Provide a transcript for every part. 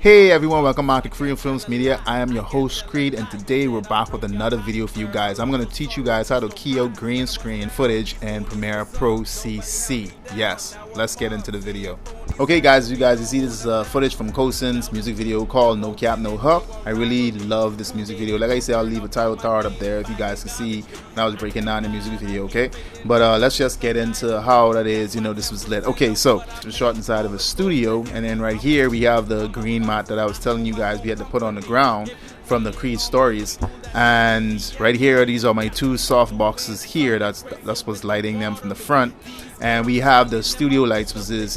Hey everyone, welcome back to Korean Films Media. I am your host Creed, and today we're back with another video for you guys. I'm going to teach you guys how to key out green screen footage in Premiere Pro CC. Yes, let's get into the video. Okay guys, you see this footage from Kosin's music video called No Cap No Hook. I really love this music video. Like I said, I'll leave a title card up there if you guys can see when I was breaking down the music video, okay? But let's just get into how that is, this was lit. Okay, so it was shot inside of a studio, and then right here we have the green mat that I was telling you guys we had to put on the ground from the Creed stories. And right here, these are my two soft boxes here. That's what's lighting them from the front. And we have the studio lights, which is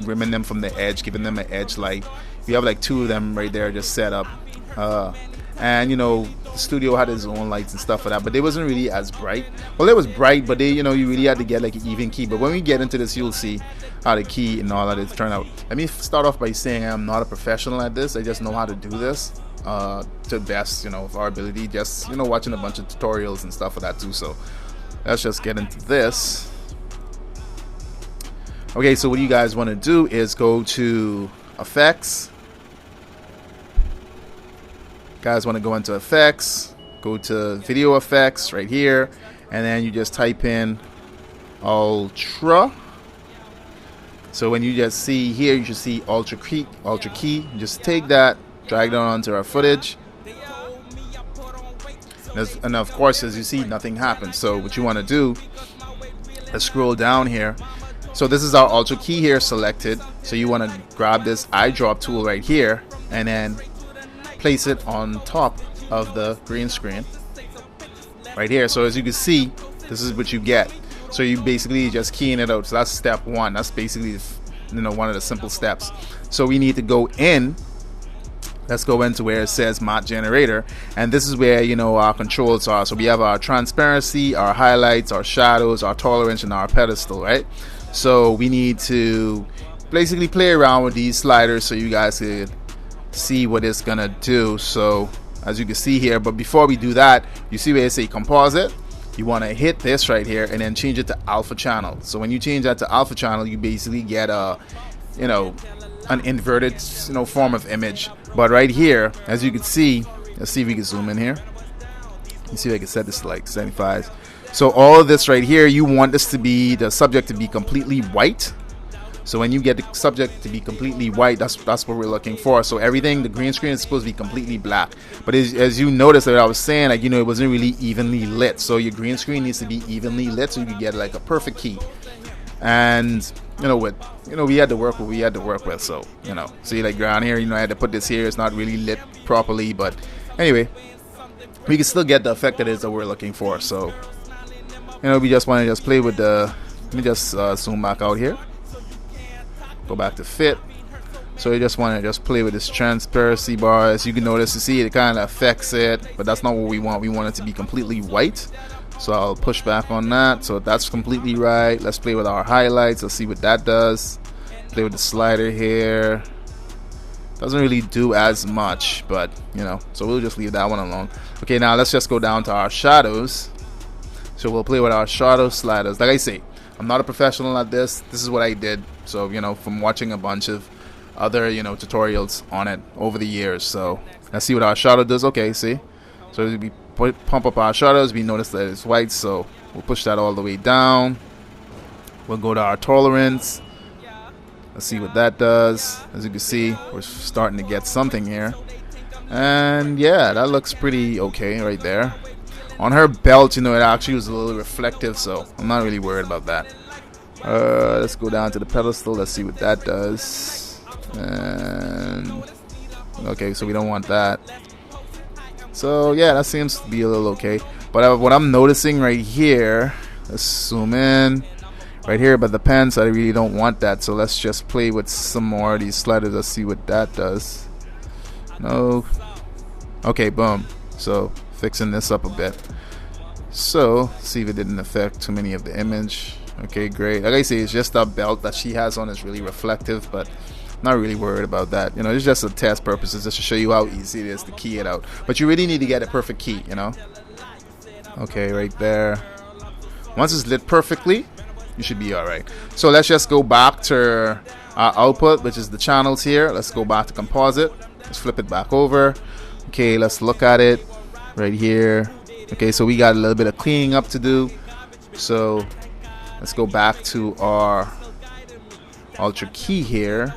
rimming them from the edge, giving them an edge light. We have like two of them right there just set up. And the studio had its own lights and stuff for that, but they wasn't really as bright. Well, it was bright, but they you really had to get like an even key. But when we get into this, you'll see how the key and all that is turn out. Let me start off by saying I'm not a professional at this. I just know how to do this to the best of our ability, just watching a bunch of tutorials and stuff for that too. So let's just get into this. Okay, so what you guys want to do is go to effects. Guys want to go into effects, go to video effects right here, and then you just type in ultra. So when you just see here, you should see ultra key. Just take that, drag it onto our footage, and of course, as you see, nothing happens. So what you want to do is scroll down here. So this is our ultra key here selected. So you want to grab this eyedrop tool right here and then place it on top of the green screen right here. So as you can see, this is what you get. So you basically just keying it out. So that's step one. That's basically one of the simple steps. So we need to go in. Let's go into where it says matte generator, and this is where our controls are. So we have our transparency, our highlights, our shadows, our tolerance, and our pedestal, right? So we need to basically play around with these sliders so you guys could see what it's gonna do. So as you can see here, but before we do that, you see where it say composite. You want to hit this right here and then change it to alpha channel. So when you change that to alpha channel, you basically get a an inverted form of image. But right here, as you can see, let's see if we can zoom in here. You see if I can set this to like 75. So all of this right here, you want this to be the subject to be completely white. So when you get the subject to be completely white, that's what we're looking for. So everything, the green screen is supposed to be completely black. But as you notice that I was saying, like it wasn't really evenly lit. So your green screen needs to be evenly lit so you can get like a perfect key. And we had to work with what we had to work with. So see like down here, I had to put this here. It's not really lit properly, but anyway, we can still get the effect that we're looking for. So we just want to just play with the. Let me just zoom back out here. Go back to fit. So you just want to just play with this transparency bar. As you can notice, you see it kind of affects it, but that's not what we want. We want it to be completely white. So I'll push back on that. So that's completely right. Let's play with our highlights. Let's see what that does. Play with the slider here. Doesn't really do as much, but so we'll just leave that one alone. Okay, now let's just go down to our shadows. So we'll play with our shadow sliders. Like I say, I'm not a professional at this. This is what I did. So from watching a bunch of other tutorials on it over the years. So let's see what our shadow does. Okay, see. So as we pump up our shadows, we notice that it's white. So we'll push that all the way down. We'll go to our tolerance. Let's see what that does. As you can see, we're starting to get something here. And yeah, that looks pretty okay right there. On her belt, it actually was a little reflective, so I'm not really worried about that. Let's go down to the pedestal. Let's see what that does. And okay, so we don't want that. So yeah, that seems to be a little okay. But what I'm noticing right here, let's zoom in right here, but the pens, I really don't want that. So let's just play with some more of these sliders. Let's see what that does. No. Okay, boom. So fixing this up a bit. So see if it didn't affect too many of the image. Okay, great. Like I say, it's just that belt that she has on is really reflective, but not really worried about that. It's just a test purposes, just to show you how easy it is to key it out. But you really need to get a perfect key, Okay, right there. Once it's lit perfectly, you should be all right. So let's just go back to our output, which is the channels here. Let's go back to composite. Let's flip it back over. Okay, let's look at it right here. Okay, so we got a little bit of cleaning up to do. So let's go back to our Ultra Key here.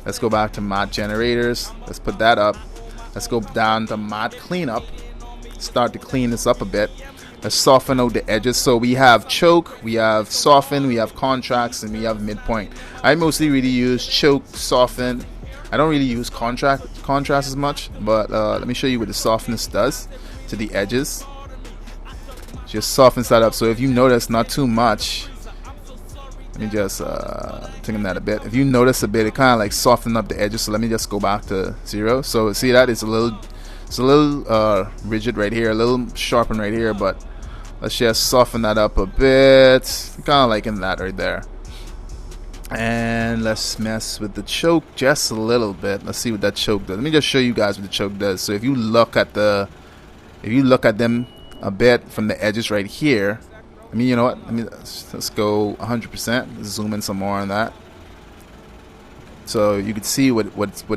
Let's go back to matte generators. Let's put that up. Let's go down to matte cleanup. Start to clean this up a bit. Let's soften out the edges. So we have choke, we have soften, we have contrast, and we have midpoint. I mostly really use choke, soften. I don't really use contrast as much, but let me show you what the softness does to the edges. Just softens that up. So if you notice, not too much. Let me just thinking that a bit. If you notice a bit, it kind of like softened up the edges. So let me just go back to 0. So see that it's a little rigid right here, a little sharpened right here, but let's just soften that up a bit. Kind of like in that right there. And let's mess with the choke just a little bit. Let's see what that choke does. Let me just show you guys what the choke does. So if you look at them a bit from the edges right here. I mean, you know what? Let's go 100%. Zoom in some more on that, so you can see what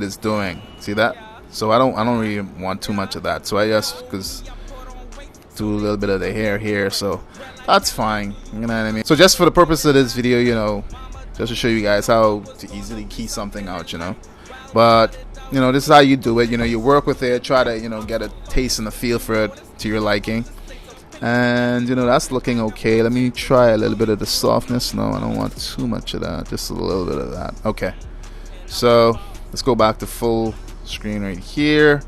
it's doing. See that? So I don't really want too much of that. So I just do a little bit of the hair here. So that's fine. You know what I mean? So just for the purpose of this video, you know, just to show you guys how to easily key something out, you know. But you know, this is how you do it. You know, you work with it, try to, you know, get a taste and a feel for it to your liking. And you know, that's looking okay. Let me try a little bit of the softness. No, I don't want too much of that, just a little bit of that. Okay, so let's go back to full screen right here.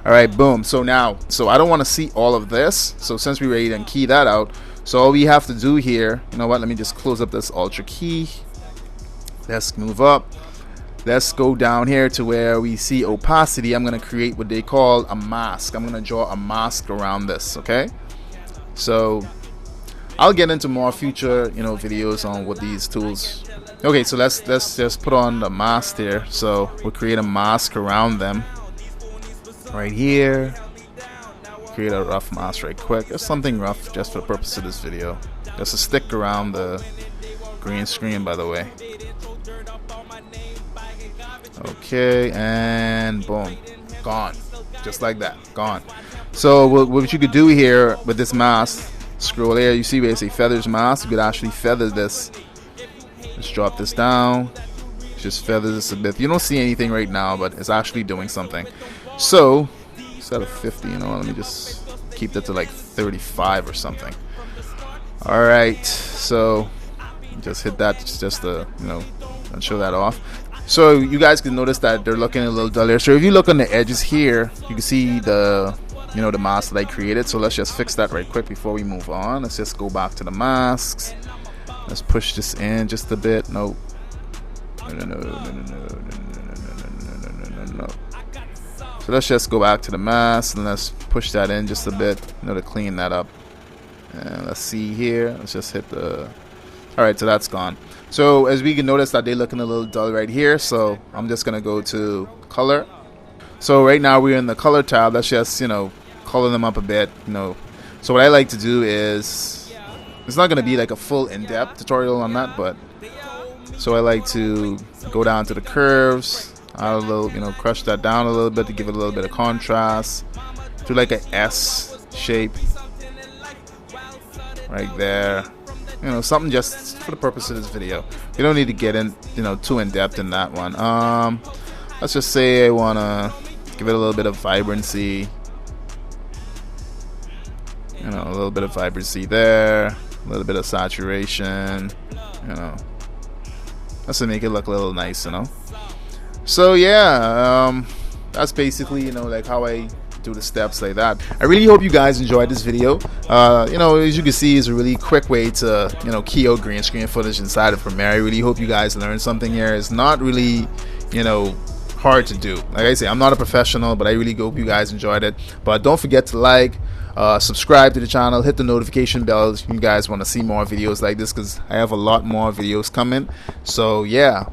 All right, boom. So now, I don't want to see all of this. So since we ready to key that out, so all we have to do here, you know what, let me just close up this Ultra Key. Let's move up. Let's go down here to where we see opacity. I'm going to create what they call a mask. I'm going to draw a mask around this. Okay, so I'll get into more future, you know, videos on what these tools. Okay, so let's just put on the mask here. So we'll create a mask around them right here. Create a rough mask right quick. Just something rough just for the purpose of this video. Just a stick around the green screen, by the way. Okay, and boom, gone, just like that, gone. So what you could do here with this mask, scroll there, you see where it say feathers mask. You could actually feather this. Let's drop this down, just feather this a bit. You don't see anything right now, but it's actually doing something. So instead of 50, you know, let me just keep that to like 35 or something. All right, so just hit that just to, you know, show that off. So you guys can notice that they're looking a little duller. So if you look on the edges here, you can see the, you know, the mask that I created. So let's just fix that right quick before we move on. Let's just go back to the masks. Let's push this in just a bit. No. So let's just go back to the mask and let's push that in just a bit, you know, to clean that up. And let's see here. Let's just hit the. All right, so that's gone. So as we can notice that they're looking a little dull right here. So I'm just gonna go to color. So right now we're in the color tab. Let's just, you know, color them up a bit, you know. So what I like to do is, it's not gonna be like a full in-depth tutorial on that, but so I like to go down to the curves, add a little, you know, crush that down a little bit to give it a little bit of contrast. Do like an S shape right there. You know, something just for the purpose of this video. You don't need to get in, you know, too in depth in that one. Let's just say I wanna give it a little bit of vibrancy. You know, a little bit of vibrancy there, a little bit of saturation. You know, that's to make it look a little nice. You know. So yeah, that's basically, you know, like how I do the steps like that. I really hope you guys enjoyed this video. You know, as you can see, it's a really quick way to, you know, key out green screen footage inside of Premiere. I really hope you guys learned something here. It's not really, you know, hard to do. Like I say, I'm not a professional, but I really hope you guys enjoyed it. But don't forget to like, subscribe to the channel, hit the notification bell if you guys want to see more videos like this, because I have a lot more videos coming. So yeah.